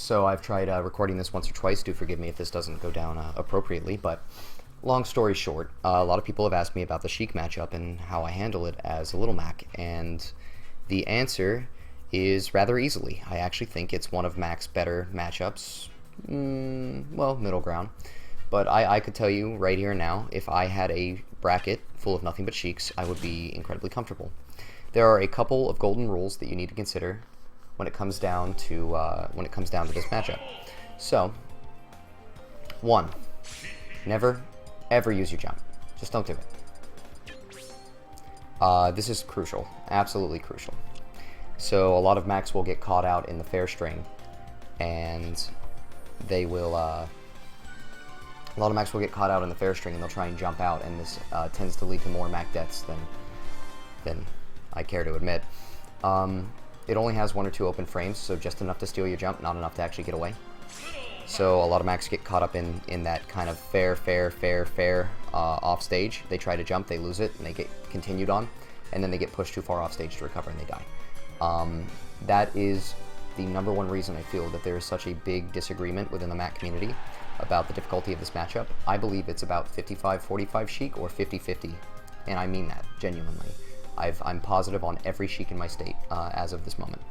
So I've tried recording this once or twice. Do forgive me if this doesn't go down appropriately, but long story short, a lot of people have asked me about the Sheik matchup and how I handle it as a Little Mac, and the answer is rather easily. I actually think it's one of Mac's better matchups. Well, middle ground. But I could tell you right here and now, if I had a bracket full of nothing but Sheiks, I would be incredibly comfortable. There are a couple of golden rules that you need to consider when it comes down to this matchup. So, 1, never ever use your jump. Just don't do it. This is crucial, absolutely crucial. So a lot of Macs will get caught out in the fair string, and they will. A lot of Macs will get caught out in the fair string, and they'll try and jump out, and this tends to lead to more Mac deaths than I care to admit. It only has 1 or 2 open frames, so just enough to steal your jump, not enough to actually get away. So a lot of Macs get caught up in that kind of fair off stage. They try to jump, they lose it, and they get continued on, and then they get pushed too far off stage to recover, and they die. That is the #1 reason I feel that there is such a big disagreement within the Mac community about the difficulty of this matchup. I believe it's about 55-45 Sheik or 50-50, and I mean that genuinely. I'm positive on every Sheik in my state as of this moment.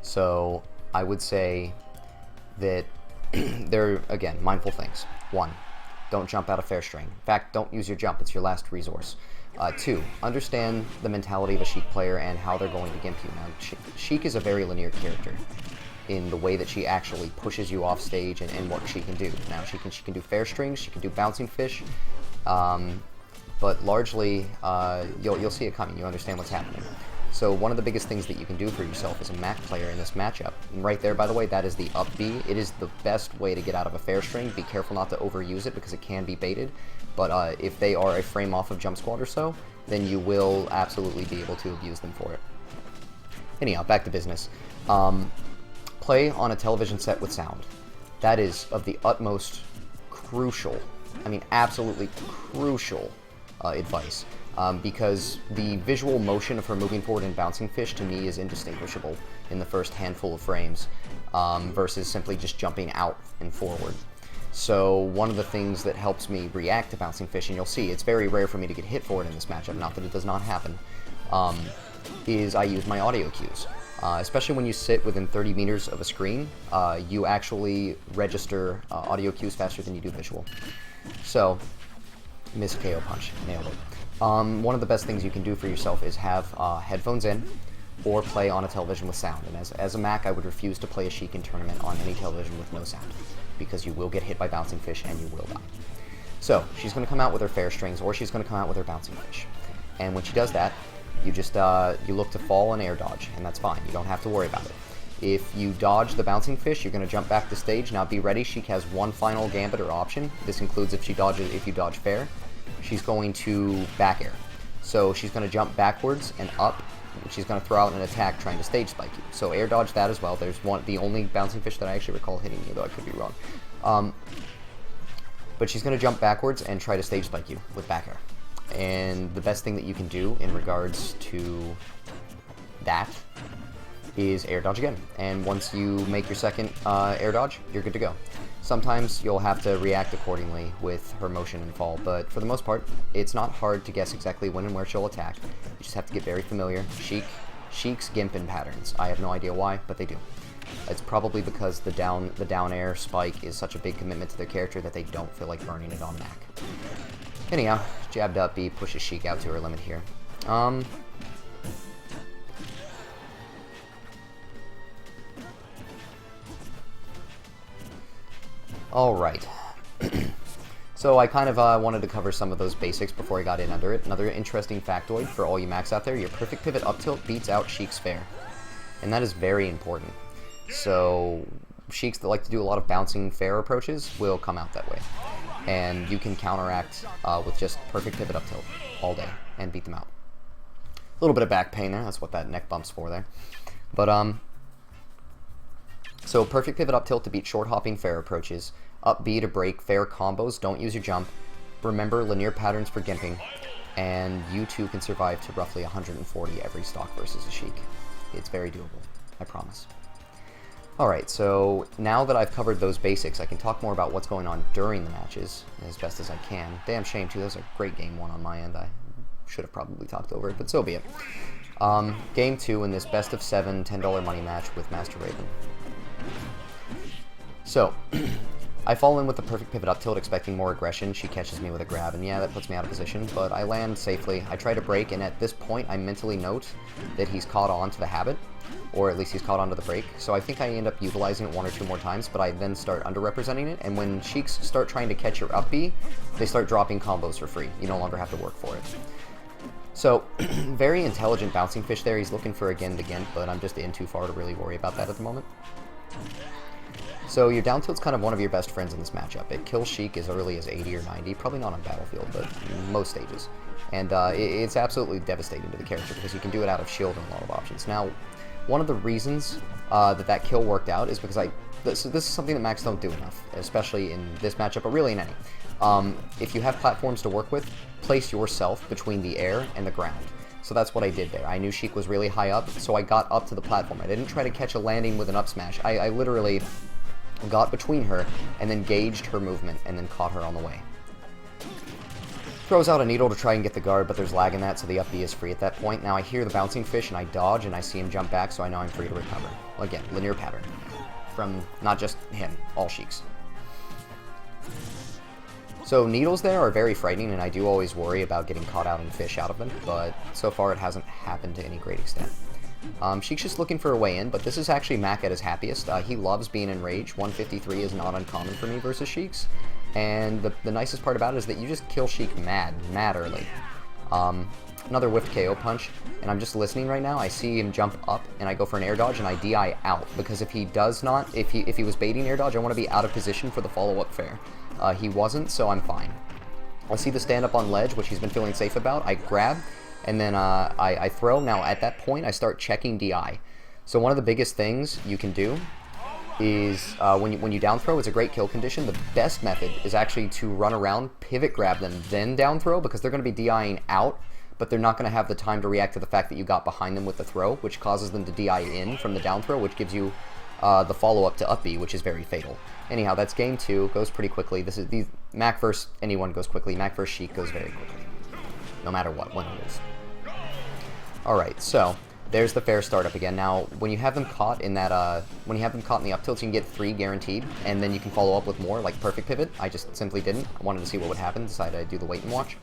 So I would say that there are, again, mindful things. 1, don't jump out of fair string. In fact, don't use your jump. It's your last resource. 2, understand the mentality of a Sheik player and how they're going to gimp you. Now, Sheik is a very linear character in the way that she actually pushes you off stage and what she can do. Now, she can do fair strings, she can do bouncing fish, but largely, you'll see it coming. You understand what's happening. So one of the biggest things that you can do for yourself as a Mac player in this matchup, and right there, by the way, that is the up B. It is the best way to get out of a fair string. Be careful not to overuse it because it can be baited. But if they are a frame off of jump squat or so, then you will absolutely be able to abuse them for it. Anyhow, back to business. Play on a television set with sound. That is of the utmost crucial, I mean absolutely crucial advice. Because the visual motion of her moving forward and bouncing fish to me is indistinguishable in the first handful of frames versus simply just jumping out and forward. So one of the things that helps me react to bouncing fish, and you'll see it's very rare for me to get hit for it in this matchup, not that it does not happen, is I use my audio cues. Especially when you sit within 30 meters of a screen, you actually register audio cues faster than you do visual. So, missed KO punch, nailed it. One of the best things you can do for yourself is have headphones in or play on a television with sound. And as a Mac, I would refuse to play a Sheik in tournament on any television with no sound because you will get hit by bouncing fish and you will die. So she's going to come out with her fair strings or she's going to come out with her bouncing fish. And when she does that, you just you look to fall and air dodge, and that's fine. You don't have to worry about it. If you dodge the bouncing fish, you're going to jump back to stage. Now be ready. Sheik has one final gambit or option. This includes if you dodge fair. She's going to back air. So she's going to jump backwards and up, and she's going to throw out an attack trying to stage spike you. So air dodge that as well. There's the only bouncing fish that I actually recall hitting you, though I could be wrong. But she's going to jump backwards and try to stage spike you with back air. And the best thing that you can do in regards to that is air dodge again. And once you make your second air dodge, you're good to go. Sometimes you'll have to react accordingly with her motion and fall, but for the most part, it's not hard to guess exactly when and where she'll attack. You just have to get very familiar. Sheik's gimping patterns. I have no idea why, but they do. It's probably because the down air spike is such a big commitment to their character that they don't feel like burning it on Mac. Anyhow, jabbed up B pushes Sheik out to her limit here. Alright. So I kind of wanted to cover some of those basics before I got in under it. Another interesting factoid for all you Macs out there, your perfect pivot up tilt beats out Sheik's fair. And that is very important. So Sheiks that like to do a lot of bouncing fair approaches will come out that way. And you can counteract with just perfect pivot up tilt all day and beat them out. A little bit of back pain there, that's what that neck bump's for there. But so perfect pivot up tilt to beat short hopping fair approaches, up B to break fair combos, don't use your jump, remember linear patterns for gimping, and you too can survive to roughly 140 every stock versus a Sheik. It's very doable, I promise. Alright, so now that I've covered those basics, I can talk more about what's going on during the matches as best as I can. Damn shame, too. That was a great game one on my end. I should have probably talked over it, but so be it. Game 2 in this best of 7 $10 money match with Master Raven. So, I fall in with the perfect pivot up tilt, expecting more aggression. She catches me with a grab, and yeah, that puts me out of position, but I land safely. I try to break, and at this point, I mentally note that he's caught on to the habit, or at least he's caught onto the break, so I think I end up utilizing it 1 or 2 more times, but I then start underrepresenting it, and when Sheiks start trying to catch your up B, they start dropping combos for free. You no longer have to work for it. So, very intelligent bouncing fish there. He's looking for a Gen to Gent, but I'm just in too far to really worry about that at the moment. So your down tilt's kind of one of your best friends in this matchup. It kills Sheik as early as 80 or 90, probably not on Battlefield, but most stages. And it's absolutely devastating to the character because you can do it out of shield and a lot of options. Now, one of the reasons that kill worked out is because this is something that Max don't do enough, especially in this matchup, but really in any. If you have platforms to work with, place yourself between the air and the ground. So that's what I did there. I knew Sheik was really high up, so I got up to the platform. I didn't try to catch a landing with an up smash. I literally got between her and then gauged her movement and then caught her on the way. Throws out a needle to try and get the guard, but there's lag in that, so the up B is free at that point. Now I hear the bouncing fish and I dodge and I see him jump back, so I know I'm free to recover. Again, linear pattern. From not just him, all Sheiks. So needles there are very frightening, and I do always worry about getting caught out and fish out of them, but so far it hasn't happened to any great extent. Sheik's just looking for a way in, but this is actually Mac at his happiest. He loves being in rage. 153 is not uncommon for me versus Sheik's, and the nicest part about it is that you just kill Sheik mad early. Another whiff KO punch, and I'm just listening right now. I see him jump up, and I go for an air dodge, and I DI out, because if he does not, if he was baiting air dodge, I want to be out of position for the follow-up fair. He wasn't, so I'm fine. I see the stand-up on ledge, which he's been feeling safe about. I grab, and then I throw. Now, at that point, I start checking DI. So one of the biggest things you can do is when you down throw, it's a great kill condition. The best method is actually to run around, pivot grab them, then down throw, because they're going to be DIing out, but they're not going to have the time to react to the fact that you got behind them with the throw, which causes them to DI in from the down throw, which gives you the follow-up to up B, which is very fatal. Anyhow, that's game 2. Goes pretty quickly. Mac versus anyone goes quickly. Mac versus Sheik goes very quickly. No matter what, when it is. Alright, so there's the fair startup again. Now, when you have them caught in that, when you have them caught in the up tilts, you can get 3 guaranteed, and then you can follow up with more, like perfect pivot. I just simply didn't. I wanted to see what would happen. Decided I'd do the wait and watch.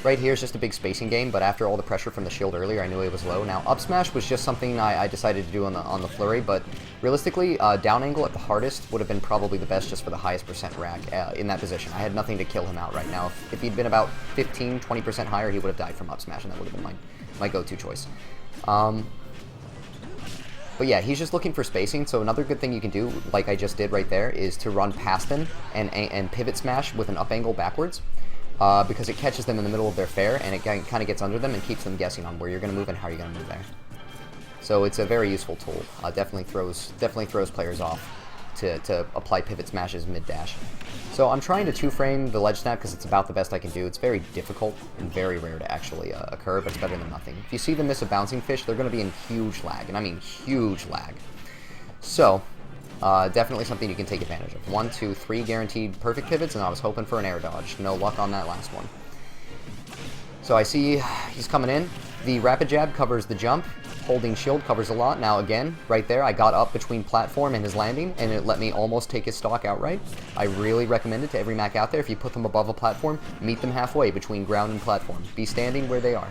Right here is just a big spacing game, but after all the pressure from the shield earlier, I knew it was low. Now, up smash was just something I decided to do on the flurry, but realistically, down angle at the hardest would have been probably the best just for the highest percent rack in that position. I had nothing to kill him out right now. If he'd been about 15-20% higher, he would have died from up smash, and that would have been my go-to choice. But yeah, he's just looking for spacing, so another good thing you can do, like I just did right there, is to run past him and pivot smash with an up angle backwards. Because it catches them in the middle of their fair, and it kind of gets under them and keeps them guessing on where you're going to move and how you're going to move there. So it's a very useful tool. Definitely throws players off to apply pivot smashes mid-dash. So I'm trying to 2-frame the ledge snap because it's about the best I can do. It's very difficult and very rare to actually occur, but it's better than nothing. If you see them miss a bouncing fish, they're going to be in huge lag, and I mean huge lag. So definitely something you can take advantage of. 1, 2, 3 guaranteed perfect pivots, and I was hoping for an air dodge. No luck on that last one. So I see he's coming in. The rapid jab covers the jump. Holding shield covers a lot. Now again, right there, I got up between platform and his landing, and it let me almost take his stock outright. I really recommend it to every Mac out there. If you put them above a platform, meet them halfway between ground and platform. Be standing where they are.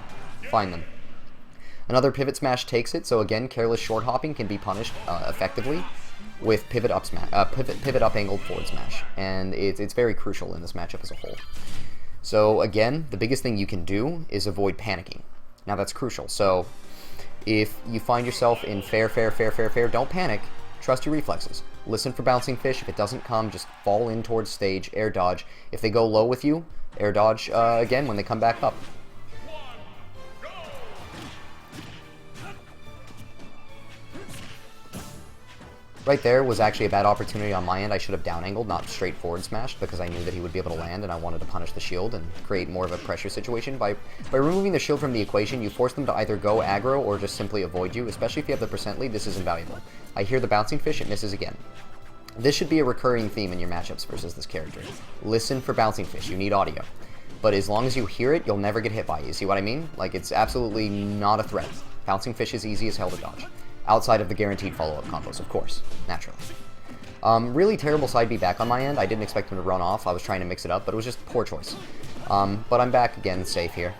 Find them. Another pivot smash takes it, so again, careless short hopping can be punished effectively with pivot up smash, pivot up angled forward smash, and it's very crucial in this matchup as a whole. So again, the biggest thing you can do is avoid panicking. Now that's crucial. So if you find yourself in fair, don't panic. Trust your reflexes. Listen for bouncing fish. If it doesn't come, just fall in towards stage, air dodge. If they go low with you, air dodge again when they come back up. Right there was actually a bad opportunity on my end. I should have down angled, not straight forward smashed, because I knew that he would be able to land, and I wanted to punish the shield and create more of a pressure situation. By removing the shield from the equation, you force them to either go aggro or just simply avoid you, especially if you have the percent lead. This is invaluable. I hear the bouncing fish, it misses again. This should be a recurring theme in your matchups versus this character. Listen for bouncing fish. You need audio. But as long as you hear it, you'll never get hit by it. You see what I mean? Like, it's absolutely not a threat. Bouncing fish is easy as hell to dodge. Outside of the guaranteed follow-up combos, of course, naturally. Really terrible side B back on my end. I didn't expect him to run off. I was trying to mix it up, but it was just poor choice. But I'm back again, safe here.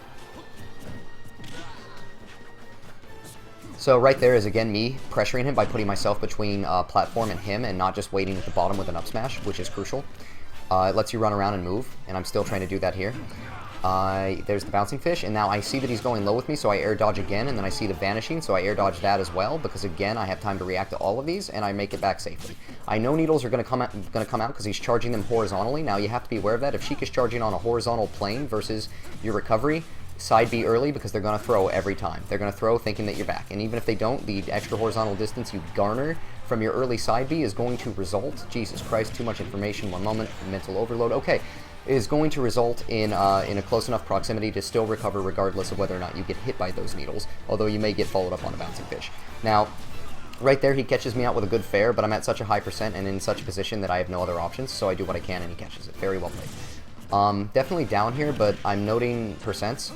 So right there is, again, me pressuring him by putting myself between platform and him and not just waiting at the bottom with an up smash, which is crucial. It lets you run around and move, and I'm still trying to do that here. There's the bouncing fish, and now I see that he's going low with me, so I air dodge again, and then I see the vanishing, so I air dodge that as well, because again, I have time to react to all of these, and I make it back safely. I know needles are going to come out because he's charging them horizontally. Now you have to be aware of that. If Sheik is charging on a horizontal plane versus your recovery, side B early, because they're going to throw every time. They're going to throw thinking that you're back, and even if they don't, the extra horizontal distance you garner from your early side B is going to result, Jesus Christ, too much information, one moment, mental overload, okay, is going to result in a close enough proximity to still recover regardless of whether or not you get hit by those needles, although you may get followed up on a bouncing fish. Now, right there he catches me out with a good fair, but I'm at such a high percent and in such a position that I have no other options, so I do what I can and he catches it. Very well played. Definitely down here, but I'm noting percents.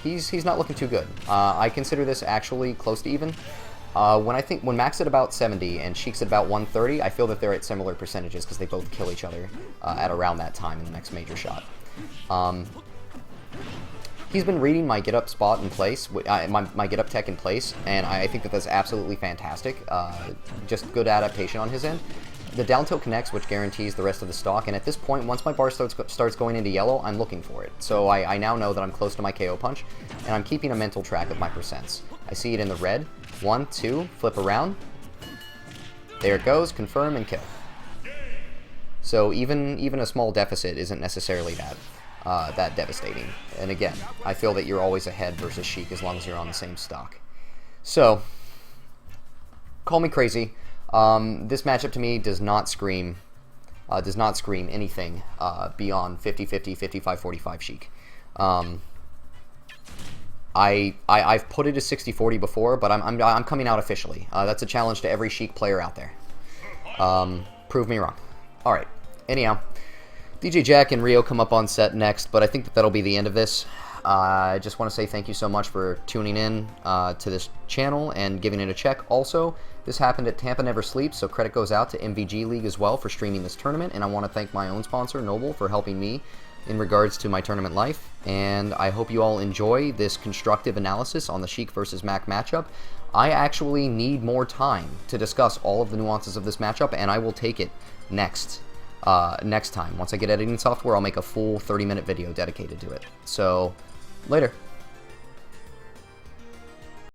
He's not looking too good. I consider this actually close to even. When Mac's at about 70 and Sheik's at about 130, I feel that they're at similar percentages because they both kill each other at around that time in the next major shot. He's been reading my get up spot in place, my get up tech in place, and I think that that's absolutely fantastic. Just good adaptation on his end. The down tilt connects, which guarantees the rest of the stock, and at this point, once my bar starts going into yellow, I'm looking for it. So I now know that I'm close to my KO punch, and I'm keeping a mental track of my percents. I see it in the red. 1, 2, flip around. There it goes, confirm and kill. So even a small deficit isn't necessarily that devastating. And again, I feel that you're always ahead versus Sheik as long as you're on the same stock. So, call me crazy. This matchup to me does not scream anything beyond 50-50, 55-45 Sheik. I've put it as 60-40 before, but I'm coming out officially. That's a challenge to every Sheik player out there. Prove me wrong. All right. Anyhow, DJ Jack and Rio come up on set next, but I think that that'll be the end of this. I just want to say thank you so much for tuning in to this channel and giving it a check. Also, this happened at Tampa Never Sleeps, so credit goes out to MVG League as well for streaming this tournament, and I want to thank my own sponsor, Noble, for helping me in regards to my tournament life, and I hope you all enjoy this constructive analysis on the Sheik versus Mac matchup. I actually need more time to discuss all of the nuances of this matchup, and I will take it next time. Once I get editing software, I'll make a full 30-minute video dedicated to it. So, later.